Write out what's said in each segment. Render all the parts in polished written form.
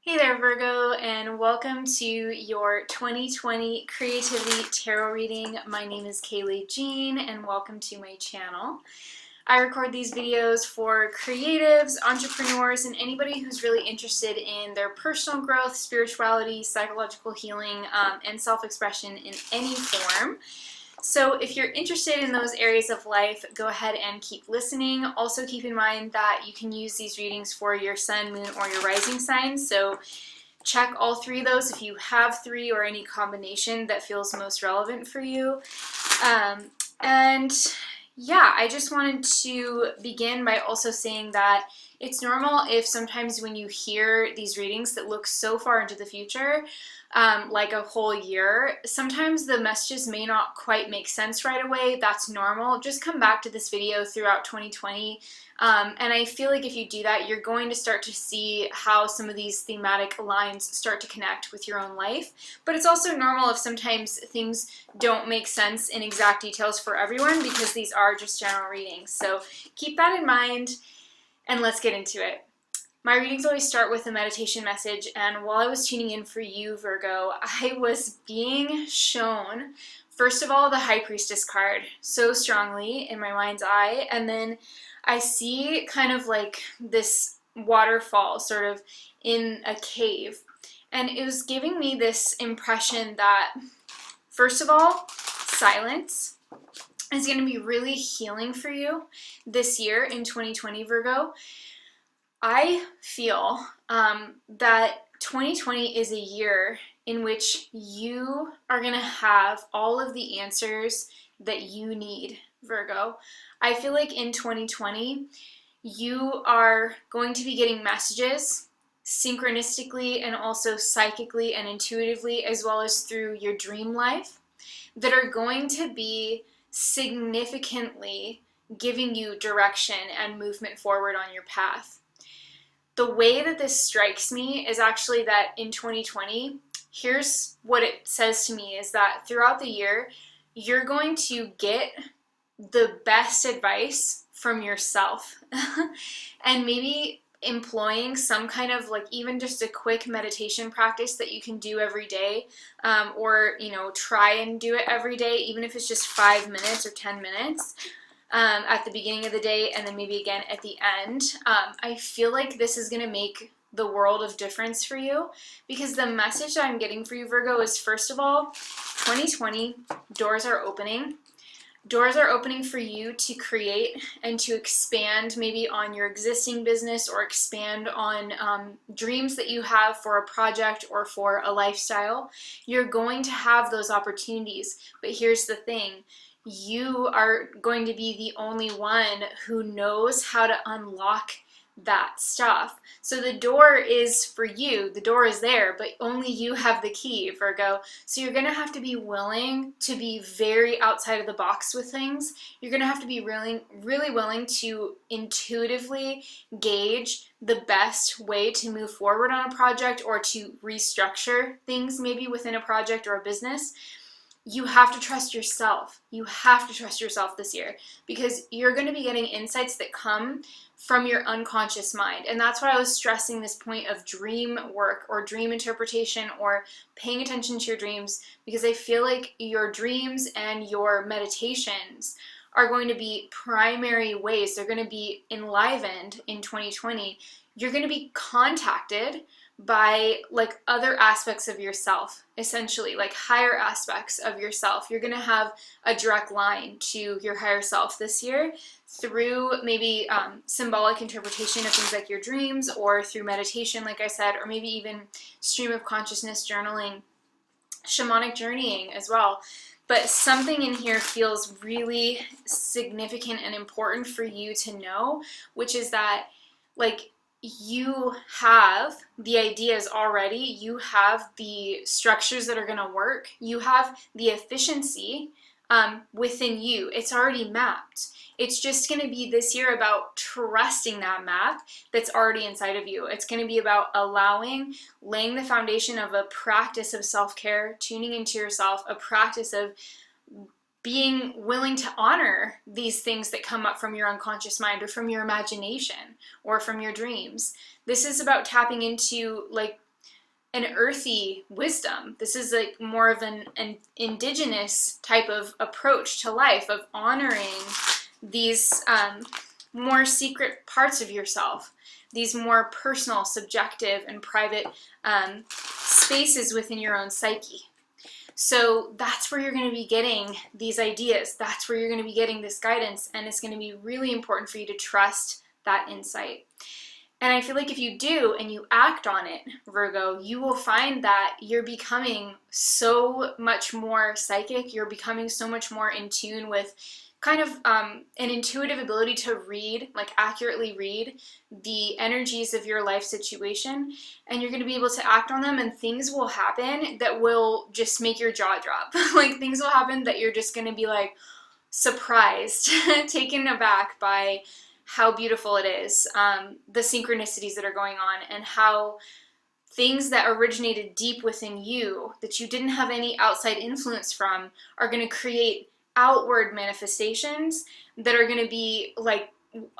Hey there, Virgo, and welcome to your 2020 Creativity Tarot reading. My name is Kayleigh Jean, and welcome to my channel. I record these videos for creatives, entrepreneurs, and anybody who's really interested in their personal growth, spirituality, psychological healing, and self-expression in any form. So if you're interested in those areas of life, go ahead and keep listening. Also keep in mind that you can use these readings for your sun, moon, or your rising sign. So check all three of those if you have three or any combination that feels most relevant for you. And yeah, I just wanted to begin by also saying that it's normal if sometimes when you hear these readings that look so far into the future, like a whole year, sometimes the messages may not quite make sense right away. That's normal. Just come back to this video throughout 2020. And I feel like if you do that, you're going to start to see how some of these thematic lines start to connect with your own life. But it's also normal if sometimes things don't make sense in exact details for everyone because these are just general readings. So keep that in mind and let's get into it. My readings always start with a meditation message, and while I was tuning in for you, Virgo, I was being shown, first of all, the High Priestess card so strongly in my mind's eye, and then I see kind of like this waterfall sort of in a cave, and it was giving me this impression that, first of all, silence is going to be really healing for you this year in 2020, Virgo. I feel that 2020 is a year in which you are going to have all of the answers that you need, Virgo. I feel like in 2020, you are going to be getting messages synchronistically and also psychically and intuitively, as well as through your dream life, that are going to be significantly giving you direction and movement forward on your path. The way that this strikes me is actually that in 2020, here's what it says to me, is that throughout the year, you're going to get the best advice from yourself and maybe employing some kind of like even just a quick meditation practice that you can do every day, or try and do it every day, even if it's just 5 minutes or 10 minutes. At the beginning of the day and then maybe again at the end. I feel like this is going to make the world of difference for you, because the message that I'm getting for you, Virgo, is first of all, 2020, doors are opening. Doors are opening for you to create and to expand maybe on your existing business or expand on dreams that you have for a project or for a lifestyle. You're going to have those opportunities, but here's the thing. You are going to be the only one who knows how to unlock that stuff. So the door is for you. The door is there, but only you have the key, Virgo. So you're going to have to be willing to be very outside of the box with things. You're going to have to be really, really willing to intuitively gauge the best way to move forward on a project or to restructure things maybe within a project or a business. You have to trust yourself. You have to trust yourself this year, because you're going to be getting insights that come from your unconscious mind. And that's why I was stressing this point of dream work or dream interpretation or paying attention to your dreams, because I feel like your dreams and your meditations are going to be primary ways. They're going to be enlivened in 2020. You're going to be contacted by like other aspects of yourself, essentially like higher aspects of yourself. You're going to have a direct line to your higher self this year through maybe symbolic interpretation of things like your dreams, or through meditation, like I said, or maybe even stream of consciousness journaling, shamanic journeying as well. But something in here feels really significant and important for you to know, which is that like you have the ideas already, you have the structures that are going to work, you have the efficiency within you. It's already mapped. It's just going to be this year about trusting that map that's already inside of you. It's going to be about laying the foundation of a practice of self-care, tuning into yourself, a practice of being willing to honor these things that come up from your unconscious mind or from your imagination or from your dreams. This is about tapping into like an earthy wisdom. This is like more of an indigenous type of approach to life, of honoring these more secret parts of yourself, these more personal, subjective, and private spaces within your own psyche. So that's where you're going to be getting these ideas. That's where you're going to be getting this guidance, and it's going to be really important for you to trust that insight. And I feel like if you do and you act on it, Virgo, you will find that you're becoming so much more psychic. You're becoming so much more in tune with kind of an intuitive ability to read, like accurately read the energies of your life situation. And you're going to be able to act on them, and things will happen that will just make your jaw drop. Like things will happen that you're just going to be like surprised, taken aback by how beautiful it is, the synchronicities that are going on, and how things that originated deep within you that you didn't have any outside influence from are going to create outward manifestations that are going to be like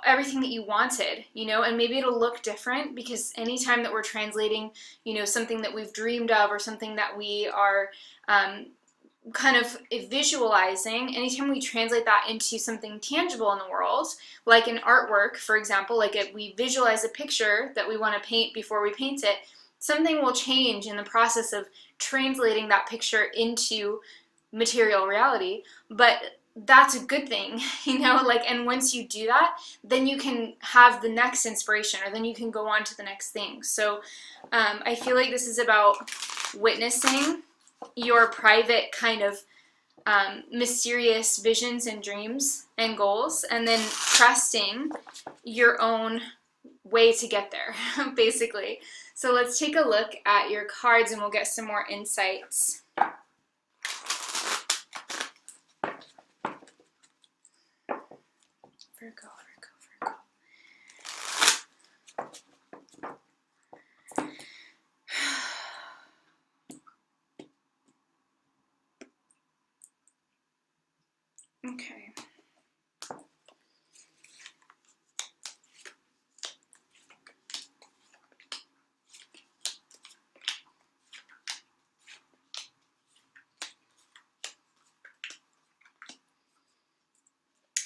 everything that you wanted, you know. And maybe it'll look different, because anytime that we're translating, you know, something that we've dreamed of or something that we are kind of visualizing, anytime we translate that into something tangible in the world, like an artwork, for example, like if we visualize a picture that we want to paint before we paint it, something will change in the process of translating that picture into material reality. But that's a good thing, you know, like, and once you do that, then you can have the next inspiration, or then you can go on to the next thing. So I feel like this is about witnessing your private kind of mysterious visions and dreams and goals, and then trusting your own way to get there, basically. So let's take a look at your cards and we'll get some more insights. Virgo, Virgo, Virgo. Okay.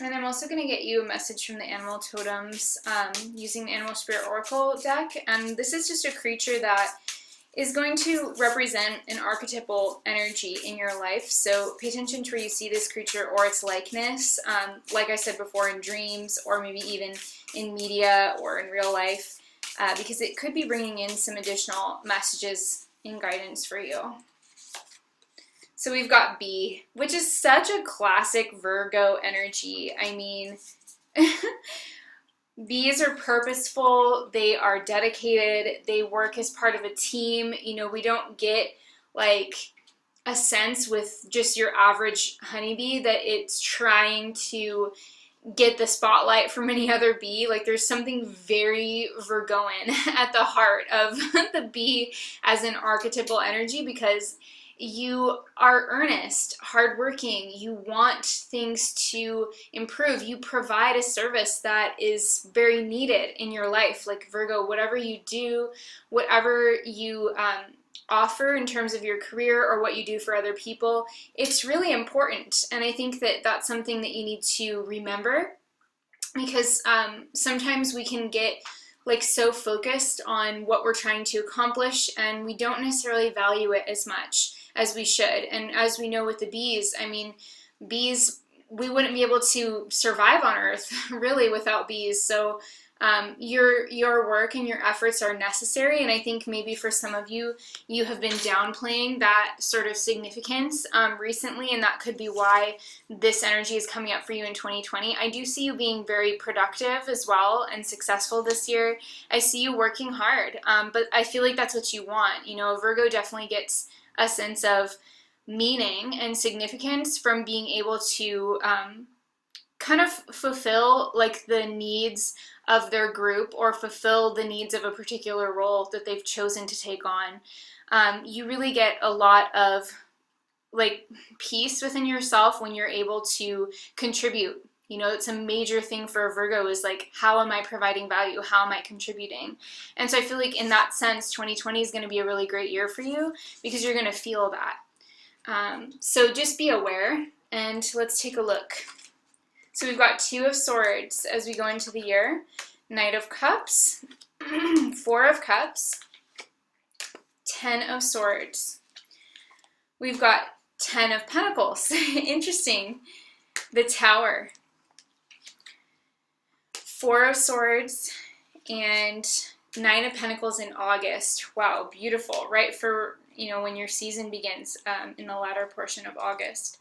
And I'm also going to get you a message from the animal totems using the Animal Spirit Oracle deck. And this is just a creature that is going to represent an archetypal energy in your life. So pay attention to where you see this creature or its likeness, like I said before, in dreams, or maybe even in media or in real life, because it could be bringing in some additional messages and guidance for you. So we've got bee, which is such a classic Virgo energy. I mean, bees are purposeful, they are dedicated, they work as part of a team. You know, we don't get like a sense with just your average honeybee that it's trying to get the spotlight from any other bee. Like there's something very Virgoan at the heart of the bee as an archetypal energy, because you are earnest, hardworking, you want things to improve, you provide a service that is very needed in your life. Like Virgo, whatever you do, whatever you offer in terms of your career or what you do for other people, it's really important. And I think that that's something that you need to remember, because sometimes we can get like so focused on what we're trying to accomplish, and we don't necessarily value it as much as we should. And as we know with the bees, I mean, bees, we wouldn't be able to survive on Earth really without bees. So your work and your efforts are necessary. And I think maybe for some of you, you have been downplaying that sort of significance recently, and that could be why this energy is coming up for you in 2020. I do see you being very productive as well and successful this year. I see you working hard, but I feel like that's what you want. You know, Virgo definitely gets a sense of meaning and significance from being able to kind of fulfill like the needs of their group, or fulfill the needs of a particular role that they've chosen to take on. You really get a lot of like peace within yourself when you're able to contribute, You know, it's a major thing for a Virgo is like, how am I providing value? How am I contributing? And so I feel like in that sense, 2020 is going to be a really great year for you because you're going to feel that. So just be aware, and let's take a look. So we've got 2 of Swords as we go into the year, Knight of Cups, 4 of Cups, 10 of Swords. We've got 10 of Pentacles. Interesting. The Tower. 4 of Swords and 9 of Pentacles in August. Wow, beautiful. Right for, you know, when your season begins in the latter portion of August.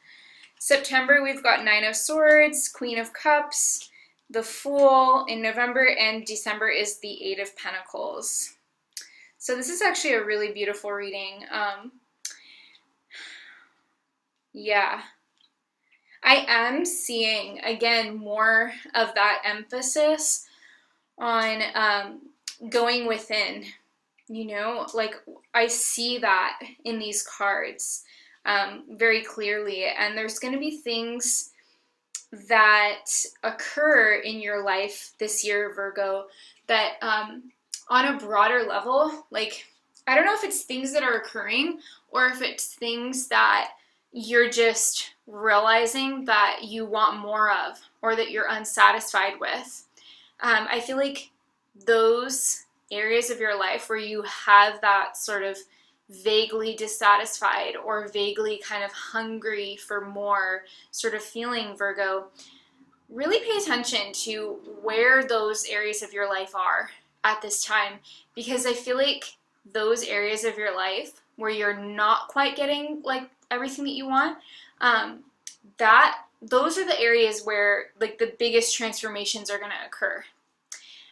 September, we've got 9 of Swords, Queen of Cups, the Fool in November, and December is the 8 of Pentacles. So this is actually a really beautiful reading. Yeah. I am seeing, again, more of that emphasis on going within, you know, like I see that in these cards very clearly. And there's going to be things that occur in your life this year, Virgo, that on a broader level, like, I don't know if it's things that are occurring or if it's things that you're just realizing that you want more of or that you're unsatisfied with. I feel like those areas of your life where you have that sort of vaguely dissatisfied or vaguely kind of hungry for more sort of feeling, Virgo, really pay attention to where those areas of your life are at this time, because I feel like those areas of your life where you're not quite getting like everything that you want, those are the areas where like the biggest transformations are going to occur.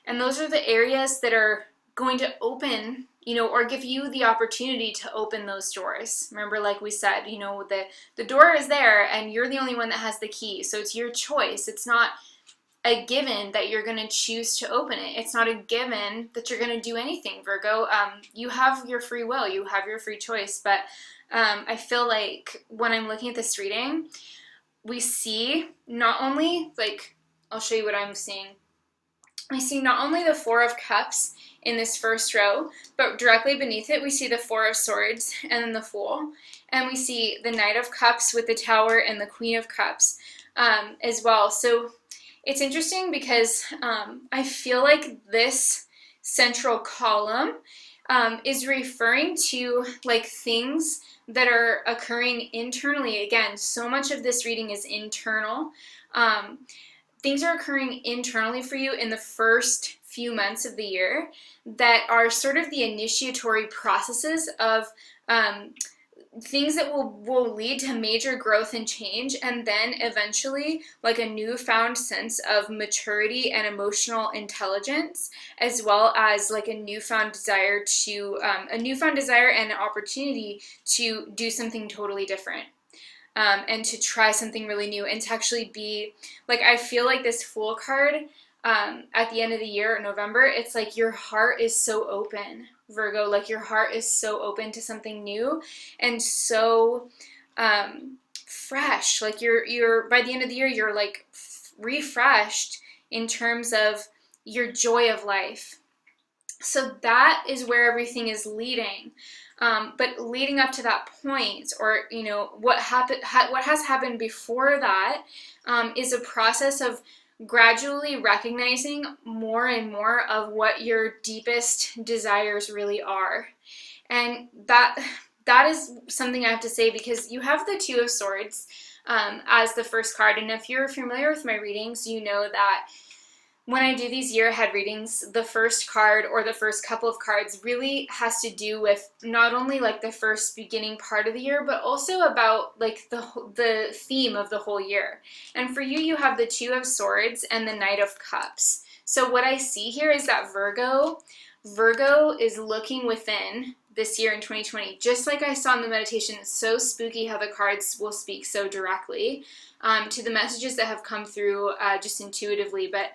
And those are the areas that are going to open, you know, or give you the opportunity to open those doors. Remember, like we said, you know, the door is there and you're the only one that has the key. So it's your choice. It's not a given that you're going to choose to open it. It's not a given that you're going to do anything, Virgo. You have your free will. You have your free choice. But I feel like when I'm looking at this reading, we see not only, like, I'll show you what I'm seeing. I see not only the 4 of Cups in this first row, but directly beneath it, we see the 4 of Swords and then the Fool. And we see the Knight of Cups with the Tower and the Queen of Cups as well. So it's interesting because I feel like this central column is referring to like things that are occurring internally. Again, so much of this reading is internal. Things are occurring internally for you in the first few months of the year that are sort of the initiatory processes of things that will lead to major growth and change, and then eventually like a newfound sense of maturity and emotional intelligence, as well as like a newfound desire and an opportunity to do something totally different. And to try something really new and to actually be, like, I feel like this Fool card at the end of the year, November, it's like your heart is so open, Virgo, like your heart is so open to something new and so fresh. Like you're by the end of the year, you're like refreshed in terms of your joy of life. So that is where everything is leading. But leading up to that point, or you know what has happened before that, is a process of gradually recognizing more and more of what your deepest desires really are, and that is something I have to say because you have the 2 of Swords as the first card, and if you're familiar with my readings, you know that when I do these year-ahead readings, the first card or the first couple of cards really has to do with not only like the first beginning part of the year, but also about like the theme of the whole year. And for you, you have the 2 of Swords and the Knight of Cups. So what I see here is that Virgo is looking within this year in 2020, just like I saw in the meditation. It's so spooky how the cards will speak so directly to the messages that have come through just intuitively. But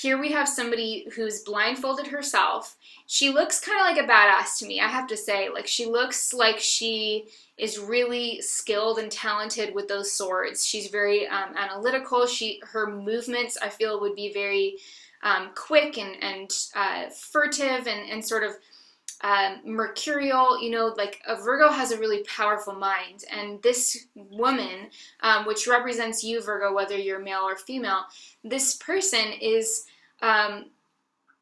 here we have somebody who's blindfolded herself. She looks kind of like a badass to me, I have to say. Like, she looks like she is really skilled and talented with those swords. She's very analytical. Her movements, I feel, would be very quick and furtive and sort of mercurial. You know, like a Virgo has a really powerful mind, and this woman, which represents you, Virgo, whether you're male or female, this person is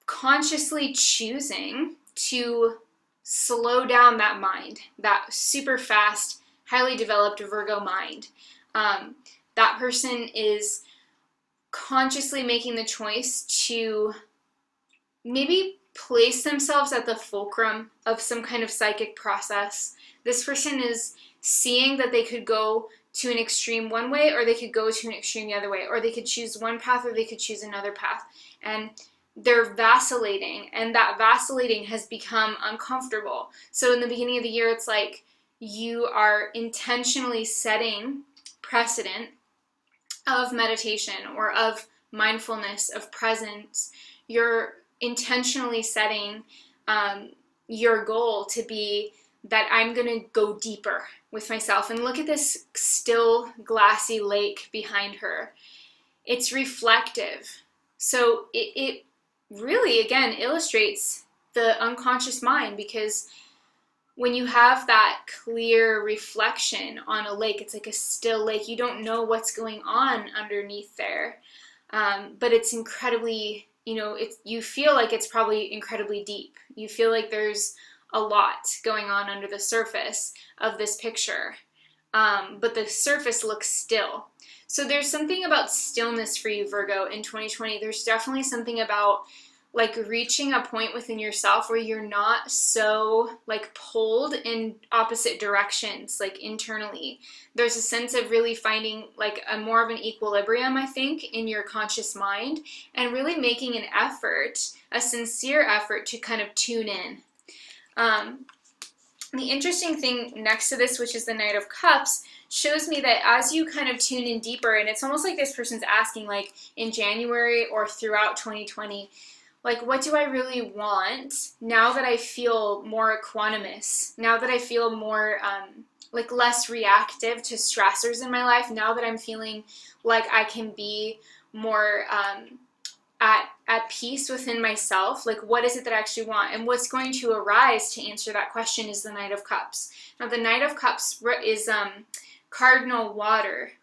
consciously choosing to slow down that mind, that super fast, highly developed Virgo mind. That person is consciously making the choice to maybe place themselves at the fulcrum of some kind of psychic process. This person is seeing that they could go to an extreme one way, or they could go to an extreme the other way, or they could choose one path, or they could choose another path. And they're vacillating, and that vacillating has become uncomfortable. So in the beginning of the year, it's like you are intentionally setting precedent of meditation or of mindfulness, of presence. You're intentionally setting your goal to be that I'm going to go deeper with myself. And look at this still glassy lake behind her. It's reflective. So it really, again, illustrates the unconscious mind, because when you have that clear reflection on a lake, it's like a still lake. You don't know what's going on underneath there, but it's incredibly, you know, you feel like it's probably incredibly deep. You feel like there's a lot going on under the surface of this picture, but the surface looks still. So there's something about stillness for you, Virgo, in 2020. There's definitely something about like reaching a point within yourself where you're not so like pulled in opposite directions, like internally. There's a sense of really finding like a more of an equilibrium, I think, in your conscious mind, and really making an effort, a sincere effort to kind of tune in. The interesting thing next to this, which is the Knight of Cups, shows me that as you kind of tune in deeper, and it's almost like this person's asking, like in January or throughout 2020, like, what do I really want now that I feel more equanimous, now that I feel more like less reactive to stressors in my life, now that I'm feeling like I can be more at peace within myself, like what is it that I actually want? And what's going to arise to answer that question is the Knight of Cups. Now the Knight of Cups is cardinal water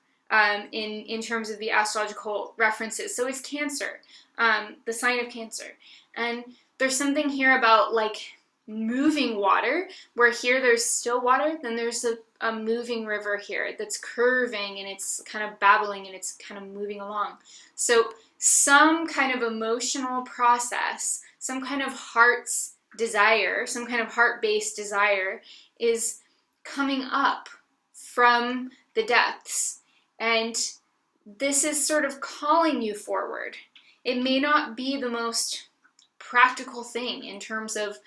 in terms of the astrological references. So it's Cancer, the sign of Cancer. And there's something here about like moving water, where here there's still water, then there's a moving river here that's curving and it's kind of babbling and it's kind of moving along. So some kind of emotional process, some kind of heart's desire, some kind of heart-based desire is coming up from the depths. And this is sort of calling you forward. It may not be the most practical thing in terms of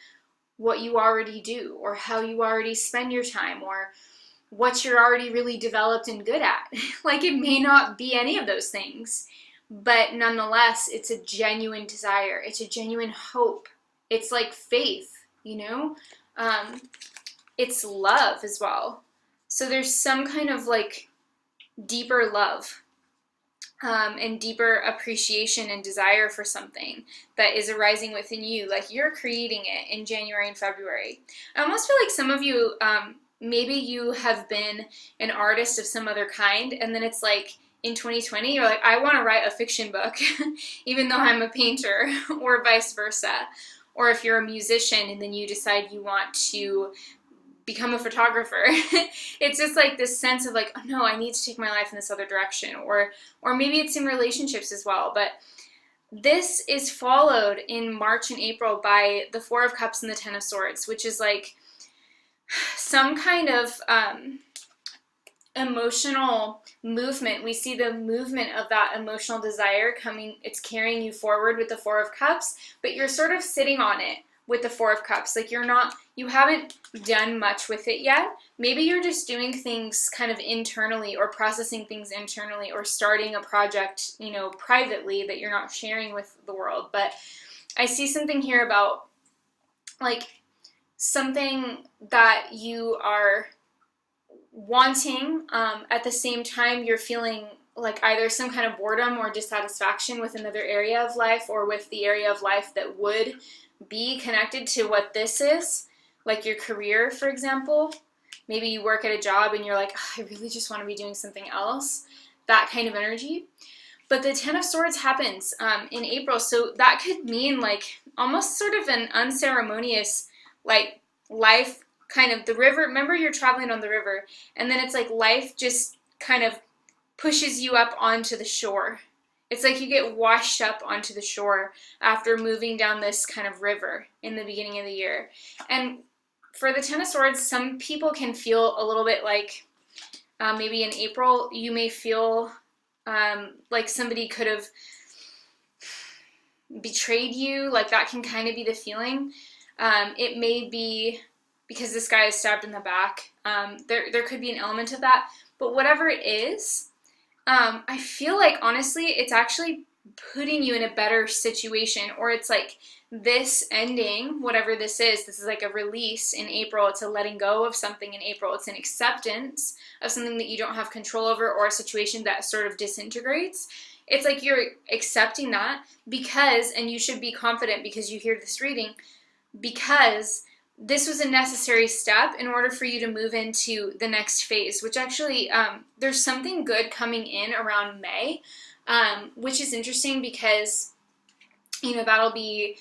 what you already do or how you already spend your time or what you're already really developed and good at. Like, it may not be any of those things, but nonetheless, it's a genuine desire. It's a genuine hope. It's like faith, you know? It's love as well. So there's some kind of like deeper love and deeper appreciation and desire for something that is arising within you. Like you're creating it in January and February. I almost feel like some of you, maybe you have been an artist of some other kind, and then it's like in 2020, you're like, I want to write a fiction book, even though I'm a painter, or vice versa. Or if you're a musician and then you decide you want to become a photographer. It's just like this sense of like, oh no, I need to take my life in this other direction. Or maybe it's in relationships as well. But this is followed in March and April by the Four of Cups and the Ten of Swords, which is like some kind of emotional movement. We see the movement of that emotional desire coming, it's carrying you forward with the Four of Cups, but you're sort of sitting on it with the Four of Cups. Like you haven't done much with it yet. Maybe you're just doing things kind of internally, or processing things internally, or starting a project, you know, privately that you're not sharing with the world. But I see something here about like something that you are wanting, at the same time you're feeling like either some kind of boredom or dissatisfaction with another area of life, or with the area of life that would be connected to what this is, like your career, for example. Maybe you work at a job and you're like, oh, I really just want to be doing something else, that kind of energy. But the Ten of Swords happens in April, so that could mean like almost sort of an unceremonious, like life kind of, the river, remember you're traveling on the river, and then it's like life just kind of pushes you up onto the shore. It's like you get washed up onto the shore after moving down this kind of river in the beginning of the year. And for the Ten of Swords, some people can feel a little bit like maybe in April you may feel like somebody could have betrayed you. Like that can kind of be the feeling. It may be because this guy is stabbed in the back. There could be an element of that. But whatever it is, I feel like, honestly, it's actually putting you in a better situation. Or it's like this ending, whatever this is like a release in April. It's a letting go of something in April. It's an acceptance of something that you don't have control over, or a situation that sort of disintegrates. It's like you're accepting that because, and you should be confident because you hear this reading, because this was a necessary step in order for you to move into the next phase, which actually, there's something good coming in around May, which is interesting because, you know, that'll be,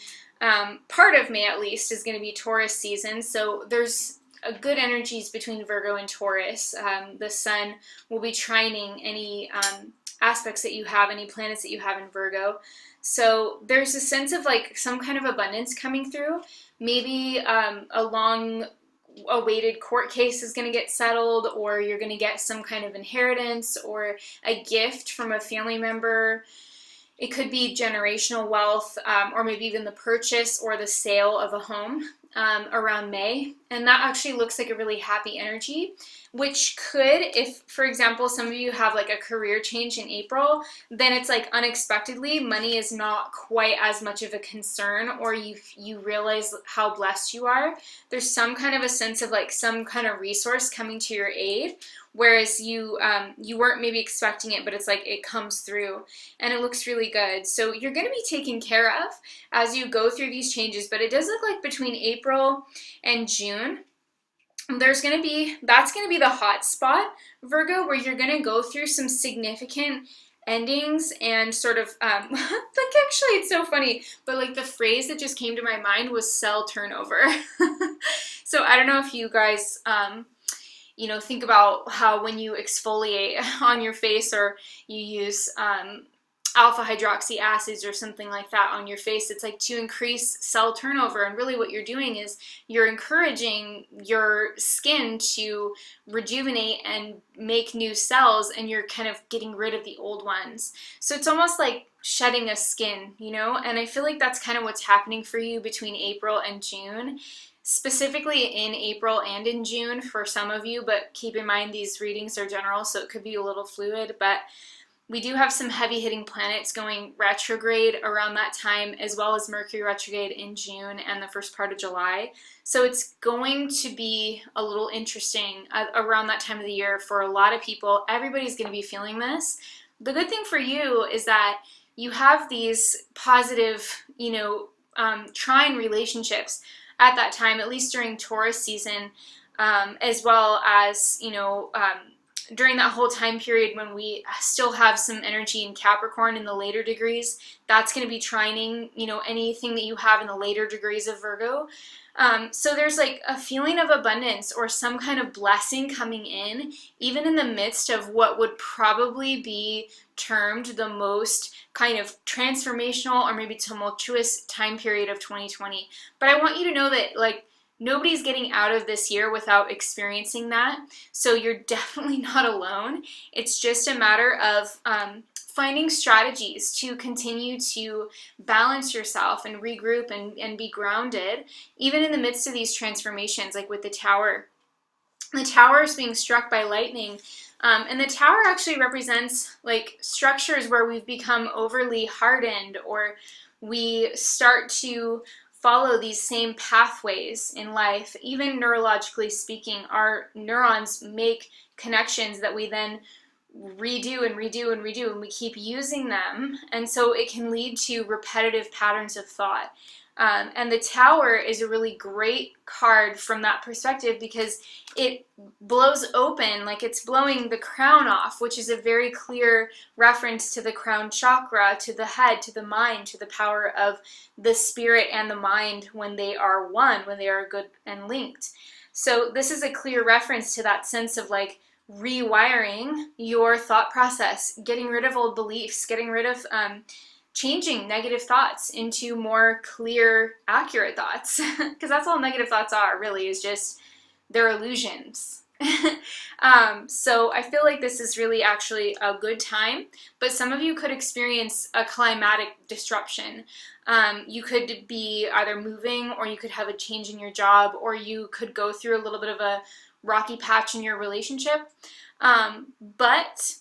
part of May at least is going to be Taurus season. So there's a good energies between Virgo and Taurus. The sun will be trining any aspects that you have, any planets that you have in Virgo. So there's a sense of like some kind of abundance coming through. Maybe a long-awaited court case is going to get settled, or you're going to get some kind of inheritance or a gift from a family member. It could be generational wealth, or maybe even the purchase or the sale of a home around May. And that actually looks like a really happy energy, which could, if, for example, some of you have like a career change in April, then it's like unexpectedly money is not quite as much of a concern, or you realize how blessed you are. There's some kind of a sense of like some kind of resource coming to your aid, whereas you weren't maybe expecting it, but it's like it comes through and it looks really good. So you're going to be taken care of as you go through these changes, but it does look like between April and June, that's going to be the hot spot, Virgo, where you're going to go through some significant endings and sort of, like actually it's so funny, but like the phrase that just came to my mind was cell turnover. So I don't know if you guys, you know, think about how when you exfoliate on your face, or you use alpha hydroxy acids or something like that on your face, it's like to increase cell turnover. And really what you're doing is you're encouraging your skin to rejuvenate and make new cells, and you're kind of getting rid of the old ones. So it's almost like shedding a skin, you know? And I feel like that's kind of what's happening for you between April and June. Specifically in April and in June for some of you, but keep in mind these readings are general, so it could be a little fluid. But we do have some heavy hitting planets going retrograde around that time, as well as Mercury retrograde in June and the first part of July. So it's going to be a little interesting around that time of the year for a lot of people. Everybody's going to be feeling this. The good thing for you is that you have these positive, you know, trine relationships at that time, at least during Taurus season, as well as, you know, during that whole time period when we still have some energy in Capricorn in the later degrees. That's going to be trining, you know, anything that you have in the later degrees of Virgo. So there's like a feeling of abundance or some kind of blessing coming in, even in the midst of what would probably be termed the most kind of transformational or maybe tumultuous time period of 2020. But I want you to know that, like, nobody's getting out of this year without experiencing that. So you're definitely not alone. It's just a matter of finding strategies to continue to balance yourself and regroup and be grounded, even in the midst of these transformations, like with the tower. The tower is being struck by lightning, and the tower actually represents like structures where we've become overly hardened, or we start to follow these same pathways in life. Even neurologically speaking, our neurons make connections that we then redo and redo and redo, and we keep using them, and so it can lead to repetitive patterns of thought. And the tower is a really great card from that perspective, because it blows open, like it's blowing the crown off, which is a very clear reference to the crown chakra, to the head, to the mind, to the power of the spirit and the mind when they are one, when they are good and linked. So this is a clear reference to that sense of like rewiring your thought process, getting rid of old beliefs, getting rid of changing negative thoughts into more clear, accurate thoughts, because that's all negative thoughts are, really, is just they're illusions. So I feel like this is really actually a good time, but some of you could experience a climatic disruption. You could be either moving, or you could have a change in your job, or you could go through a little bit of a rocky patch in your relationship. But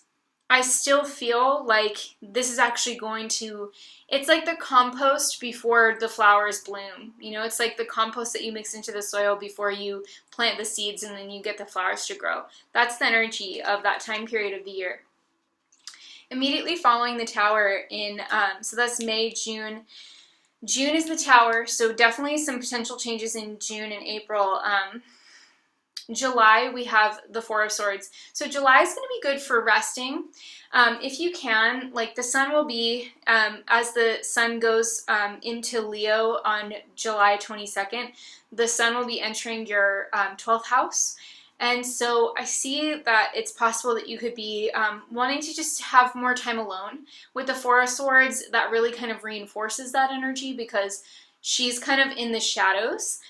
I still feel like this is actually going to, it's like the compost before the flowers bloom. You know, it's like the compost that you mix into the soil before you plant the seeds and then you get the flowers to grow. That's the energy of that time period of the year. Immediately following the tower in, so that's May, June. June is the tower, so definitely some potential changes in June and April. July, we have the Four of Swords. So July is going to be good for resting. If you can, like the sun will be, as the sun goes into Leo on July 22nd, the sun will be entering your 12th house. And so I see that it's possible that you could be wanting to just have more time alone. With the Four of Swords, that really kind of reinforces that energy, because she's kind of in the shadows.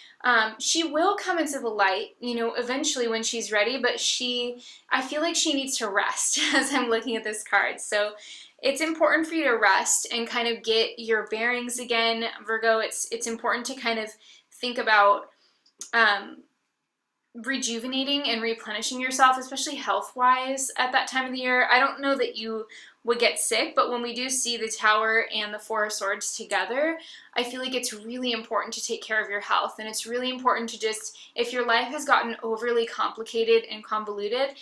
She will come into the light, you know, eventually when she's ready, but I feel like she needs to rest as I'm looking at this card. So it's important for you to rest and kind of get your bearings again, Virgo. It's important to kind of think about rejuvenating and replenishing yourself, especially health-wise at that time of the year. I don't know that you would get sick, but when we do see the Tower and the Four of Swords together, I feel like it's really important to take care of your health, and it's really important to just, if your life has gotten overly complicated and convoluted,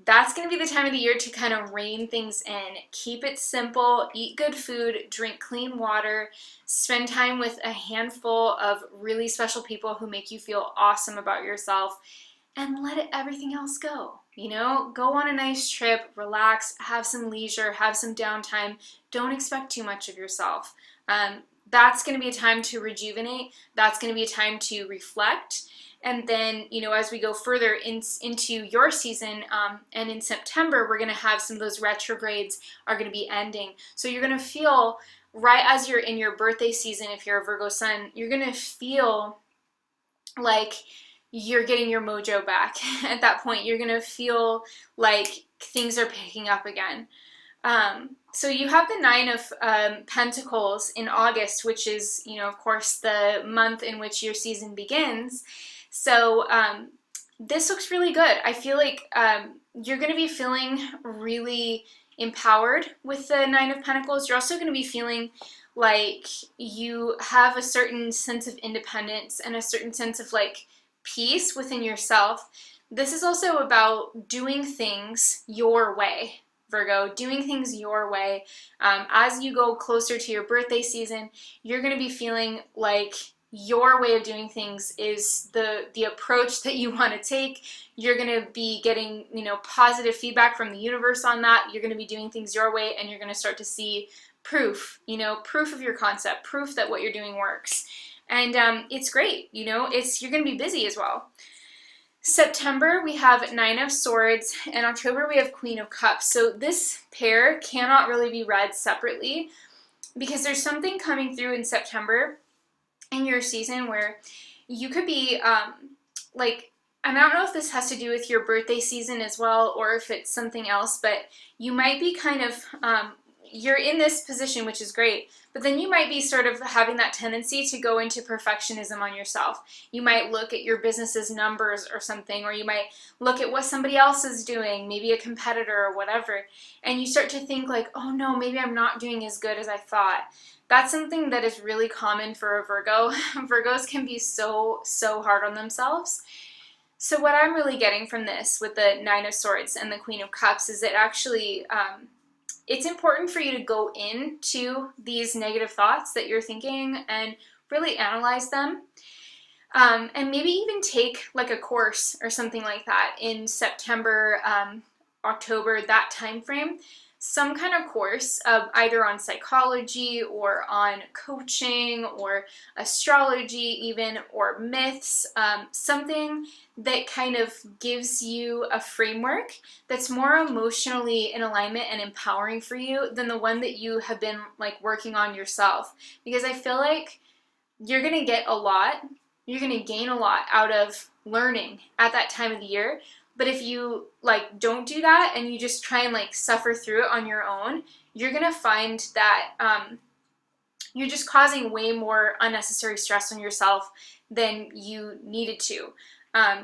that's going to be the time of the year to kind of rein things in. Keep it simple, eat good food, drink clean water, spend time with a handful of really special people who make you feel awesome about yourself, and let everything else go. You know, go on a nice trip, relax, have some leisure, have some downtime. Don't expect too much of yourself. That's going to be a time to rejuvenate. That's going to be a time to reflect. And then, you know, as we go further into your season, and in September, we're going to have some of those retrogrades are going to be ending. So you're going to feel, right as you're in your birthday season, if you're a Virgo sun, you're going to feel like you're getting your mojo back. At that point, you're going to feel like things are picking up again. So you have the Nine of Pentacles in August, which is, you know, of course, the month in which your season begins. So this looks really good. I feel like you're going to be feeling really empowered with the Nine of Pentacles. You're also going to be feeling like you have a certain sense of independence and a certain sense of like peace within yourself. This is also about doing things your way, Virgo, doing things your way. As you go closer to your birthday season, you're going to be feeling like your way of doing things is the approach that you want to take. You're going to be getting, you know, positive feedback from the universe on that. You're going to be doing things your way, and you're going to start to see proof, you know, proof of your concept, proof that what you're doing works. And it's great, you know, you're going to be busy as well. September, we have Nine of Swords, and October, we have Queen of Cups. So this pair cannot really be read separately, because there's something coming through in September in your season where you could be like, and I don't know if this has to do with your birthday season as well, or if it's something else, but you might be kind of you're in this position, which is great, but then you might be sort of having that tendency to go into perfectionism on yourself. You might look at your business's numbers or something, or you might look at what somebody else is doing, maybe a competitor or whatever, and you start to think like, oh no, maybe I'm not doing as good as I thought. That's something that is really common for a Virgo. Virgos can be so hard on themselves. So what I'm really getting from this with the Nine of Swords and the Queen of Cups is that actually it's important for you to go into these negative thoughts that you're thinking and really analyze them. And maybe even take like a course or something like that in September, October, that time frame. Some kind of course either on psychology or on coaching or astrology even, or myths, something that kind of gives you a framework that's more emotionally in alignment and empowering for you than the one that you have been like working on yourself. Because I feel like you're going to get a lot, you're going to gain a lot out of learning at that time of the year. But if you like don't do that and you just try and like suffer through it on your own, you're going to find that you're just causing way more unnecessary stress on yourself than you needed to.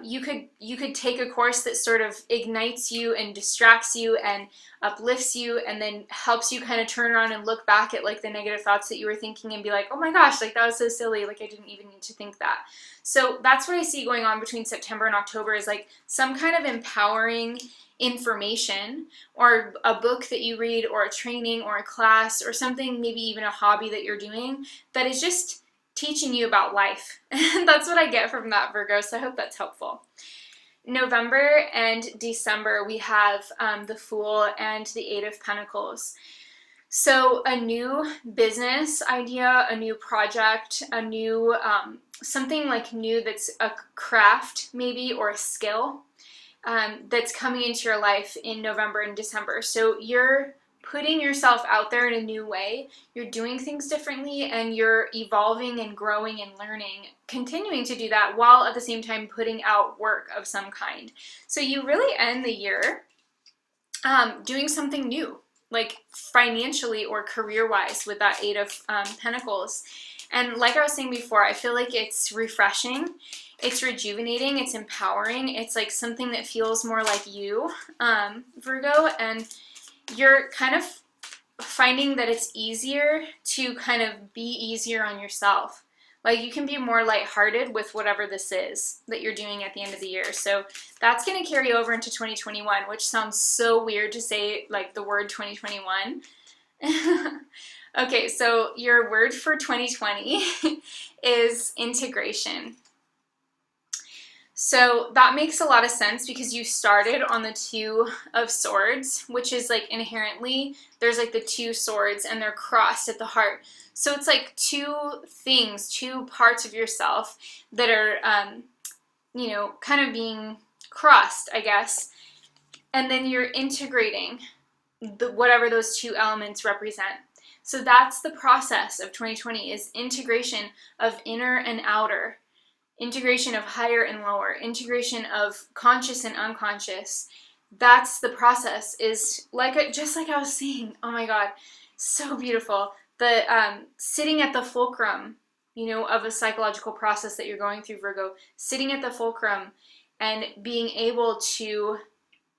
You could take a course that sort of ignites you and distracts you and uplifts you and then helps you kind of turn around and look back at like the negative thoughts that you were thinking and be like, oh my gosh, like that was so silly, like I didn't even need to think that. So that's what I see going on between September and October, is like some kind of empowering information, or a book that you read, or a training or a class or something, maybe even a hobby that you're doing that is just teaching you about life. That's what I get from that, Virgo, so I hope that's helpful. November and December, we have the Fool and the Eight of Pentacles. So a new business idea, a new project, a new, something like new that's a craft maybe, or a skill that's coming into your life in November and December. So you're putting yourself out there in a new way, you're doing things differently, and you're evolving and growing and learning, continuing to do that while at the same time putting out work of some kind. So you really end the year doing something new, like financially or career-wise, with that Eight of Pentacles. And like I was saying before, I feel like it's refreshing, it's rejuvenating, it's empowering, it's like something that feels more like you, Virgo, and you're kind of finding that it's easier to kind of be easier on yourself. Like you can be more lighthearted with whatever this is that you're doing at the end of the year. So that's going to carry over into 2021, which sounds so weird to say, like the word 2021. Okay, so your word for 2020 is integration. So that makes a lot of sense because you started on the Two of Swords, which is like inherently, there's like the two swords and they're crossed at the heart. So it's like two things, two parts of yourself that are, you know, kind of being crossed, I guess. And then you're integrating whatever those two elements represent. So that's the process of 2020, is integration of inner and outer. Integration of higher and lower, integration of conscious and unconscious. That's the process, is like, just like I was saying, oh my God, so beautiful. The sitting at the fulcrum, you know, of a psychological process that you're going through, Virgo, sitting at the fulcrum and being able to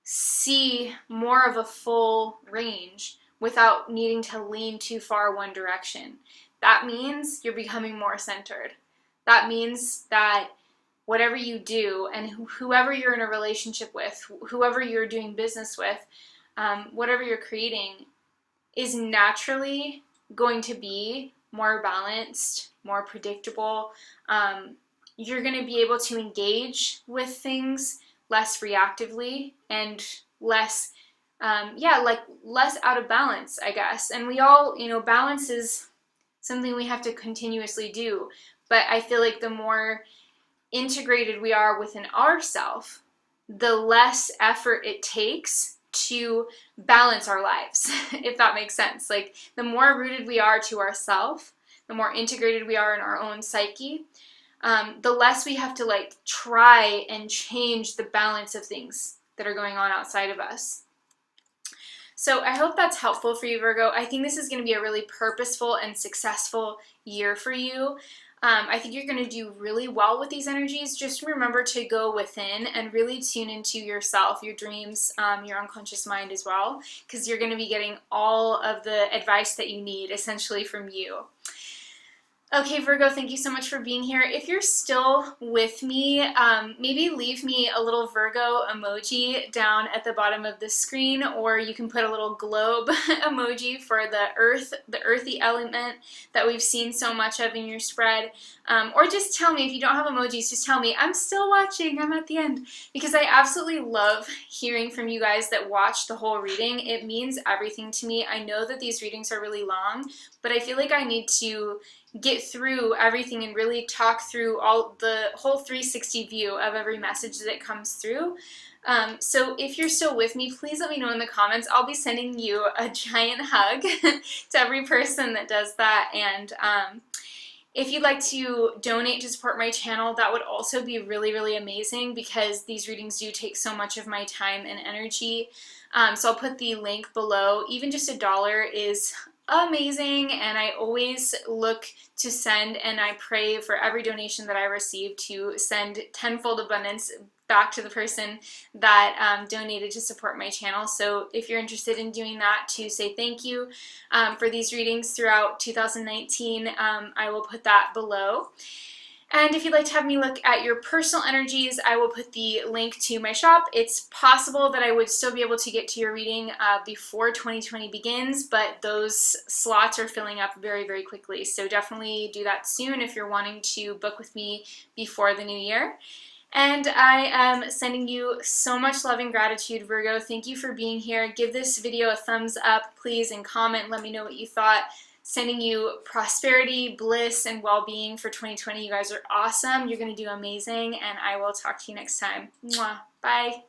see more of a full range without needing to lean too far one direction. That means you're becoming more centered. That means that whatever you do, and whoever you're in a relationship with, whoever you're doing business with, whatever you're creating, is naturally going to be more balanced, more predictable. You're going to be able to engage with things less reactively and less, like less out of balance, I guess. And we all, you know, balance is something we have to continuously do. But I feel like the more integrated we are within ourselves, the less effort it takes to balance our lives, if that makes sense. Like the more rooted we are to ourselves, the more integrated we are in our own psyche, the less we have to like try and change the balance of things that are going on outside of us. So I hope that's helpful for you, Virgo. I think this is going to be a really purposeful and successful year for you. I think you're going to do really well with these energies. Just remember to go within and really tune into yourself, your dreams, your unconscious mind as well, because you're going to be getting all of the advice that you need essentially from you. Okay, Virgo, thank you so much for being here. If you're still with me, maybe leave me a little Virgo emoji down at the bottom of the screen, or you can put a little globe emoji for the earth, the earthy element that we've seen so much of in your spread. Or just tell me, if you don't have emojis, just tell me, I'm still watching, I'm at the end. Because I absolutely love hearing from you guys that watch the whole reading. It means everything to me. I know that these readings are really long, but I feel like I need to get through everything and really talk through all the whole 360 view of every message that comes through. So if you're still with me, please let me know in the comments. I'll be sending you a giant hug to every person that does that. And if you'd like to donate to support my channel, that would also be really, really amazing, because these readings do take so much of my time and energy. So I'll put the link below. Even just $1 is amazing, and I always look to send, and I pray for every donation that I receive to send tenfold abundance back to the person that donated to support my channel. So if you're interested in doing that to say thank you for these readings throughout 2019, I will put that below. And if you'd like to have me look at your personal energies, I will put the link to my shop. It's possible that I would still be able to get to your reading before 2020 begins, but those slots are filling up very, very quickly. So definitely do that soon if you're wanting to book with me before the new year. And I am sending you so much love and gratitude, Virgo. Thank you for being here. Give this video a thumbs up, please, and comment. Let me know what you thought. Sending you prosperity, bliss, and well-being for 2020. You guys are awesome. You're going to do amazing, and I will talk to you next time. Mwah. Bye.